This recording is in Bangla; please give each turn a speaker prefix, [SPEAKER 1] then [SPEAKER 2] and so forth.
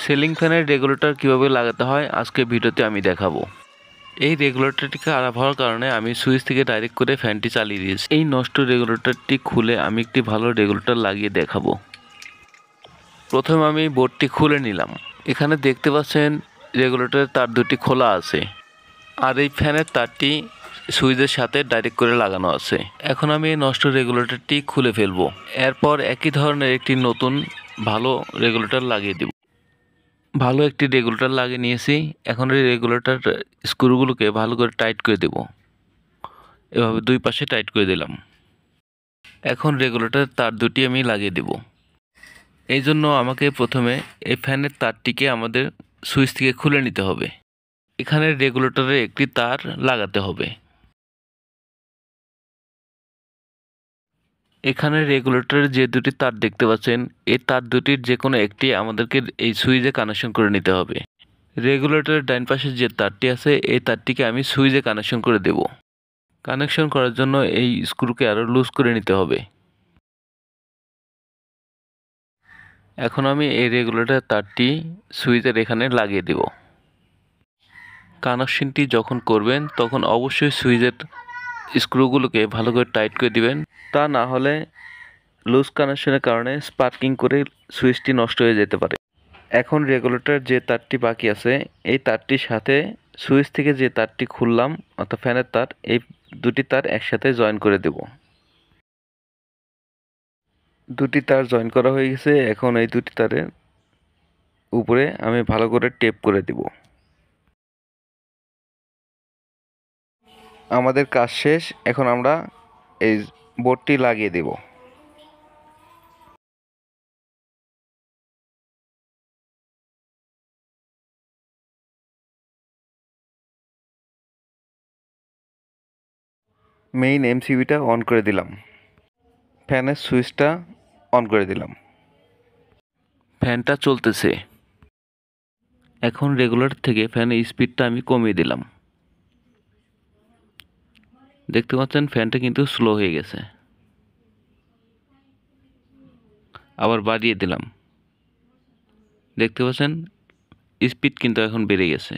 [SPEAKER 1] সিলিং ফ্যানের রেগুলেটর কিভাবে লাগাতে হয় আজকে ভিডিওতে আমি দেখাবো। এই রেগুলেটরটি খারাপ হওয়ার কারণে আমি সুইচ থেকে ডাইরেক্ট করে ফ্যানটি চালিয়ে দিয়েছি। এই নষ্ট রেগুলেটরটি খুলে আমি একটি ভালো রেগুলেটর লাগিয়ে দেখাবো। প্রথমে আমি বোর্ডটি খুলে নিলাম। এখানে দেখতে পাচ্ছেন রেগুলেটরের তার দুটি খোলা আছে আর এই ফ্যানের তারটি সুইচের সাথে ডাইরেক্ট করে লাগানো আছে। এখন আমি এই নষ্ট রেগুলেটরটি খুলে ফেলবো। এরপর একই ধরনের একটি নতুন ভালো রেগুলেটর লাগিয়ে দেব। ভালো একটি রেগুলেটর লাগিয়ে নিয়েছি। এখন এই রেগুলেটর স্ক্রুগুলোকে ভালো করে টাইট করে দেব। এভাবে দুই পাশে টাইট করে দিলাম। এখন রেগুলেটর তার দুটি আমি লাগিয়ে দেব। এই জন্য আমাকে প্রথমে এই ফ্যানের তারটিকে আমাদের সুইচ থেকে খুলে নিতে হবে। এখানে রেগুলেটরে একটি তার লাগাতে হবে। এখানে রেগুলেটরের যে দুটি তার দেখতে পাচ্ছেন, এই তার দুটির যে কোনো একটি আমাদেরকে এই সুইচে কানেকশন করে নিতে হবে। রেগুলেটরের ডান পাশে যে তারটি আছে এই তারটিকে আমি সুইচে কানেকশন করে দেব। কানেকশন করার জন্য এই স্ক্রুকে আরও লুজ করে নিতে হবে। এখন আমি এই রেগুলেটর তারটি সুইচের এখানে লাগিয়ে দেব। কানেকশনটি যখন করবেন তখন অবশ্যই সুইচের স্ক্রুগুলোকে ভালো করে টাইট করে দিবেন, তা না হলে লুজ কানেকশনের কারণে স্পার্কিং করে সুইচটি নষ্ট হয়ে যেতে পারে। এখন রেগুলেটর যে তারটি বাকি আছে এই তারটির সাথে সুইচ থেকে যে তারটি খুললাম অর্থাৎ ফ্যানের তার, এই দুটি তার একসাথে জয়েন করে দেব। দুটি তার জয়েন করা হয়ে গেছে। এখন এই দুটি তারের উপরে আমি ভালো করে টেপ করে দেব। আমাদের কাজ শেষ। এখন আমরা এই বোর্ডটি লাগিয়ে দেব। মেইন এমসিবিটা অন করে দিলাম। ফ্যানের সুইচটা অন করে দিলাম। ফ্যানটা চলতেছে। এখন রেগুলেটর থেকে ফ্যানের স্পিডটা আমি কমিয়ে দিলাম। দেখতে পাচ্ছেন ফ্যানটা কিন্তু স্লো হয়ে গেছে। আবার বাড়িয়ে দিলাম। দেখতে পাচ্ছেন স্পিড কিন্তু এখন বেড়ে গেছে।